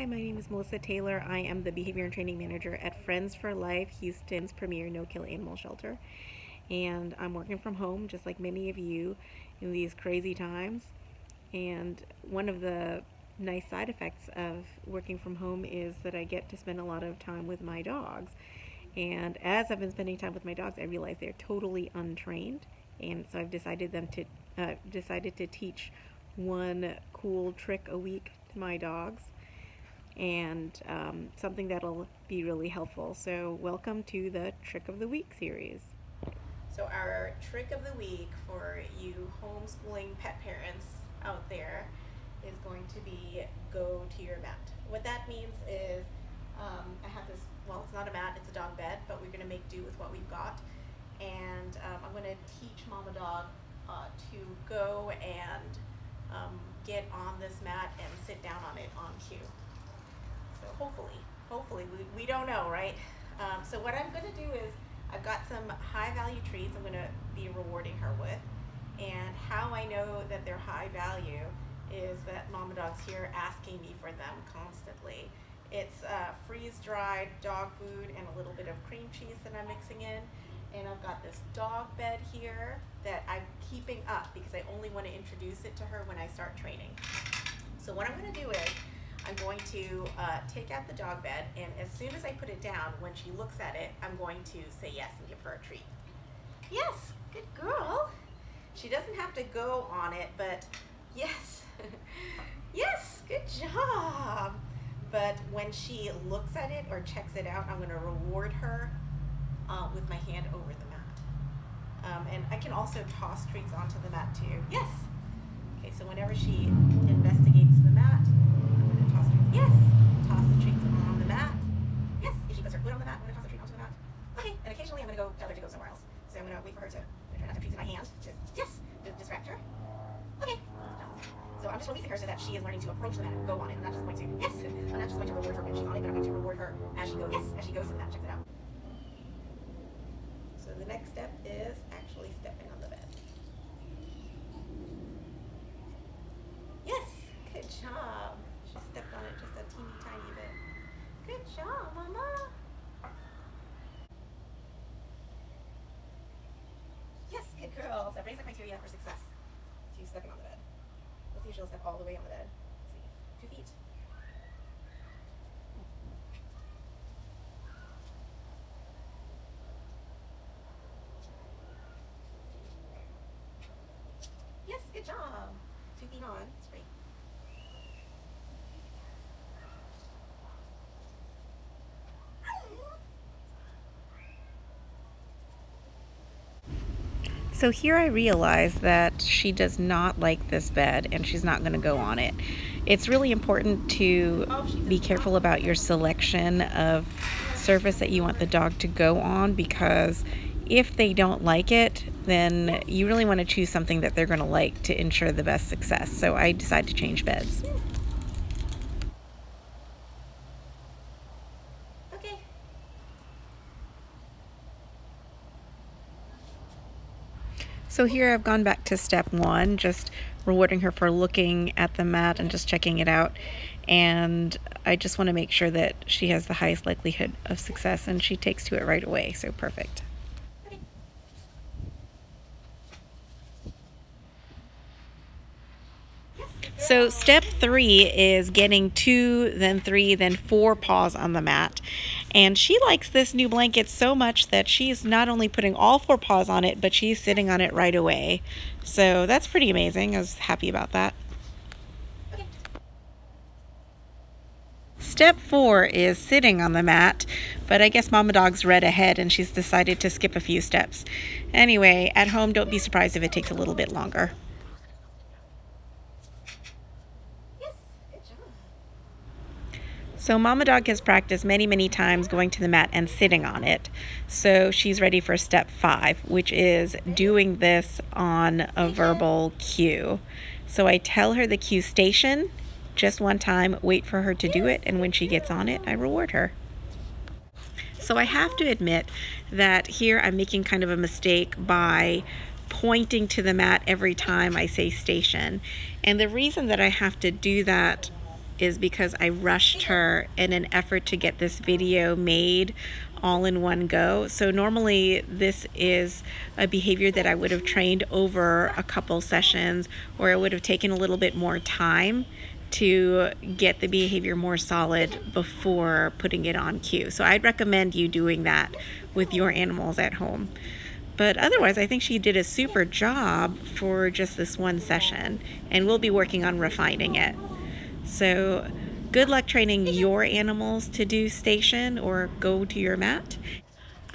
Hi, my name is Melissa Taylor. I am the Behavior and Training Manager at Friends for Life, Houston's premier no-kill animal shelter. And I'm working from home, just like many of you, in these crazy times. And one of the nice side effects of working from home is that I get to spend a lot of time with my dogs. And as I've been spending time with my dogs, I realize they're totally untrained. And so I've decided to teach one cool trick a week to my dogs, and something that'll be really helpful. So welcome to the Trick of the Week series. So our trick of the week for you homeschooling pet parents out there is going to be go to your mat. What that means is I have this, well, it's not a mat, it's a dog bed, but we're going to make do with what we've got. And I'm going to teach Mama Dog to go and get on this mat and sit down on it on cue. So hopefully, we don't know, right? So what I'm going to do is I've got some high value treats I'm going to be rewarding her with. And how I know that they're high value is that Mama Dog's here asking me for them constantly. It's freeze-dried dog food and a little bit of cream cheese that I'm mixing in. And I've got this dog bed here that I'm keeping up because I only want to introduce it to her when I start training. So what I'm going to do is I'm going to take out the dog bed, and as soon as I put it down, when she looks at it, I'm going to say yes and give her a treat. Yes, good girl. She doesn't have to go on it, but yes, yes, good job. But when she looks at it or checks it out, I'm going to reward her with my hand over the mat. And I can also toss treats onto the mat too. Yes. Okay, so whenever she investigates the mat, I'm going to toss treats. Yes. Toss the treats on the mat. Yes. If she puts her foot on the mat, I'm going to toss the treat onto the mat. Okay. And occasionally I'm going to go tell her to go somewhere else. So I'm going to wait for her to try not to have treats in my hand. Yes. To distract her. Okay. So I'm just releasing her so that she is learning to approach the mat and go on it. I'm not just going to, yes. I'm not just going to reward her when she's on it, but I'm going to reward her as she goes, yes, as she goes to the mat and checks it out. So the next step is actually stepping on the bed. Yes, good job. She stepped on it just a teeny tiny bit. Good job, Mama. Yes, good girl. So basic criteria for success. She's stepping on the bed. Let's see if she'll step all the way on the bed. Let's see. 2 feet. Yes, good job. 2 feet on. That's great. So here I realize that she does not like this bed and she's not going to go on it. It's really important to be careful about your selection of surface that you want the dog to go on, because if they don't like it, then you really want to choose something that they're going to like to ensure the best success. So I decided to change beds. Okay. So here I've gone back to step 1, just rewarding her for looking at the mat and just checking it out. And I just want to make sure that she has the highest likelihood of success, and she takes to it right away. So perfect. Okay. Yes, So step 3 is getting 2, then 3, then 4 paws on the mat. And she likes this new blanket so much that she's not only putting all 4 paws on it, but she's sitting on it right away. So that's pretty amazing. I was happy about that. Okay. Step 4 is sitting on the mat, but I guess Mama Dog's read ahead and she's decided to skip a few steps. Anyway, at home, don't be surprised if it takes a little bit longer. Yes, good job. So Mama Dog has practiced many times going to the mat and sitting on it. So she's ready for step 5, which is doing this on a verbal cue. So I tell her the cue station just one time, wait for her to do it, and when she gets on it, I reward her. So I have to admit that here I'm making kind of a mistake by pointing to the mat every time I say station. And the reason that I have to do that is because I rushed her in an effort to get this video made all in one go. So normally this is a behavior that I would have trained over a couple sessions, or it would have taken a little bit more time to get the behavior more solid before putting it on cue. So I'd recommend you doing that with your animals at home. But otherwise, I think she did a super job for just this one session, and we'll be working on refining it. So good luck training your animals to do station or go to your mat.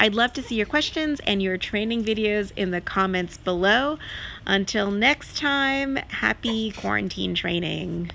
I'd love to see your questions and your training videos in the comments below. Until next time, happy quarantine training.